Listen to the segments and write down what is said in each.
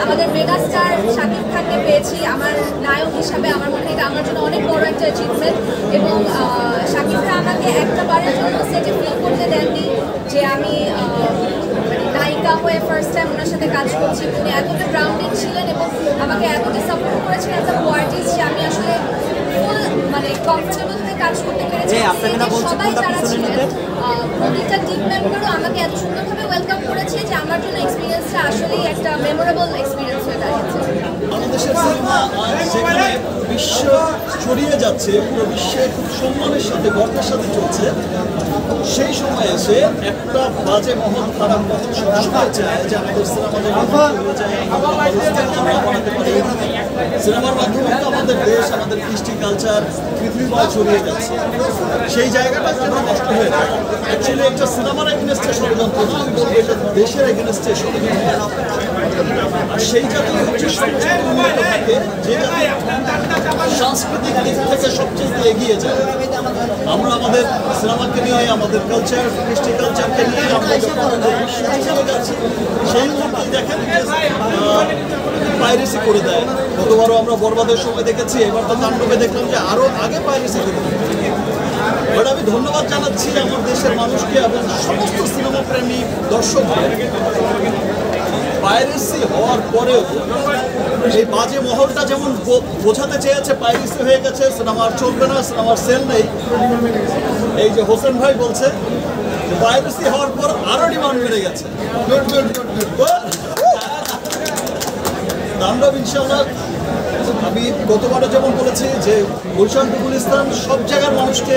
আমাদের মেগাস্টার শাকিব খানকে পেয়েছি আমার নায়ক হিসাবে। আমার মনে হয় এটা আমার জন্য অনেক বড় একটা অ্যাচিভমেন্ট এবং শাকিব খান আমাকে একটা বারের জন্য সেটে ফিল করতে দেননি যে আমি নায়িকা হয়ে ফার্স্ট টাইম ওনার সাথে কাজ করছি। উনি এতটা গ্রাউন্ডেড ছিলেন এবং আমাকে এতটা সাপোর্ট করেছেন অ্যাজ আ আর্টিস্ট যে আমি আসলে ফুল মানে কমফোর্টেবল হয়ে কাজ করতে পেরেছি। সবাই যারা ছিলেন প্রতিটা টিম মেম্বারও আমাকে এত সুন্দরভাবে ওয়েলকাম করেছে যে আমার জন্য এক্সপিরিয়েন্সটা আসলেই একটা মেমোরেবল এক্সপিরিয়েন্স হয়ে দাঁড়িয়েছে। বাংলাদেশের সিনেমা যেখানে বিশ্ব ছড়িয়ে যাচ্ছে, পুরো বিশ্বে খুব সম্মানের সাথে গর্বের সাথে চলছে, সেই সময় এসে একটা বাজে মহল, খারাপ মহল সবসময় চায় যে আমাদের সিনেমার মাধ্যমে তো আমাদের দেশ, আমাদের কৃষ্টি কালচার পৃথিবীময় ছড়িয়ে যাচ্ছে। সেই জায়গাটা যেন নষ্ট হয়ে যায়। অ্যাকচুয়ালি একটা সিনেমার এগেনস্টে ষড়যন্ত্র না, আমি বলবো এটা দেশের এগেনস্টে ষড়যন্ত্র। আর সেই জাতীয় হচ্ছে সবচেয়ে উন্নত থাকে, যে জাতি সাংস্কৃতিক দিক থেকে সবচেয়ে এগিয়ে যায়। আমরা আমাদের সিনেমাকে নিয়ে, আমাদের কালচার, কৃষ্টি কালচারকে নিয়ে আমরা যখন যাচ্ছি, সেই মুহূর্তেই দেখেন পাইরেসি করে দেয়। গতবারও আমরা বরবাদের সময় দেখেছি, এবার তো তাণ্ডবে দেখলাম যে আরও আগে পাইরেসি করে দেয়। বাট আমি ধন্যবাদ জানাচ্ছি আমার দেশের মানুষকে এবং সমস্ত সিনেমা প্রেমী দর্শকদের। পাইরেসি হওয়ার পরেও এই বাজে মহলটা যেমন বোঝাতে চেয়েছে পাইরেসি হয়ে গেছে, সিনেমা আর চলবে না, সিনেমার সেল নেই, এই যে হোসেন ভাই বলছে পাইরেসি হওয়ার পর আরো ডিমান্ড বেড়ে গেছে। তাণ্ডব ইনশাআল্লাহ, আমি গতবারও যেমন বলেছি যে গুলশান টুকুল ইসলাম সব জায়গার মানুষকে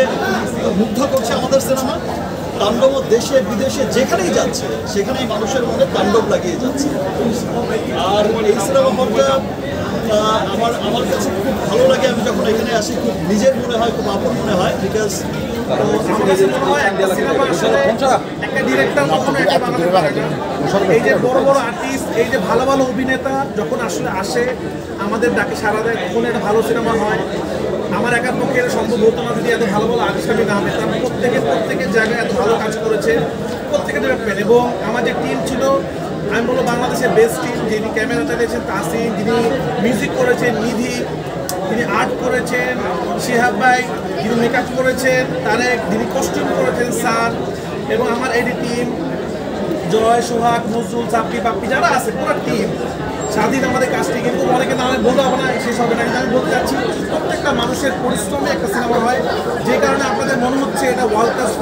মুগ্ধ করছে আমাদের সিনেমা। তাণ্ডব দেশে বিদেশে যেখানেই যাচ্ছে সেখানেই মানুষের মনে তাণ্ডব লাগিয়ে যাচ্ছে। আর এই সিনেমা হলটা আমার কাছে খুব ভালো লাগে। আমি যখন এখানে আসি খুব নিজের মনে হয়, খুব আপন মনে হয়। বিকজ এই যে বড় বড় আর্টিস্ট, এই যে ভালো ভালো অভিনেতা যখন আসলে আসে আমাদের ডাকে সারা দেয়, তখন একটা ভালো সিনেমা হয়। আমার একার পক্ষে এটা সম্ভব হতো না যদি এত ভালো ভালো আর্টিস্ট আমি না পেতাম। প্রত্যেকের জায়গায় এত ভালো কাজ করেছে, প্রত্যেকে পেন। এবং আমার যে টিম ছিল, আমি বলবো বাংলাদেশের বেস্ট টিম। যিনি ক্যামেরা চালিয়েছেন তাসিন, যিনি মিউজিক করেছেন নিধি, যিনি আর্ট করেছেন শিহাব ভাই, যিনি মেকআপ করেছেন তারেক, যিনি কস্টিউম করেছেন স্যার, এবং আমার এডি টিম জয়, সোহাগ, নজরুল, চাপি, পাপ্পি যারা আছে পুরো টিম। স্বাধীন আমাদের কাজটি, কিন্তু অনেকে না বলতে হবে না, শেষ হবে না। কিন্তু আমি বলতে চাচ্ছি প্রত্যেকটা মানুষের পরিশ্রমে একটা সিনেমা হয়, যে কারণে আপনাদের মনে হচ্ছে এটা ওয়ার্ল্ড ক্লাস।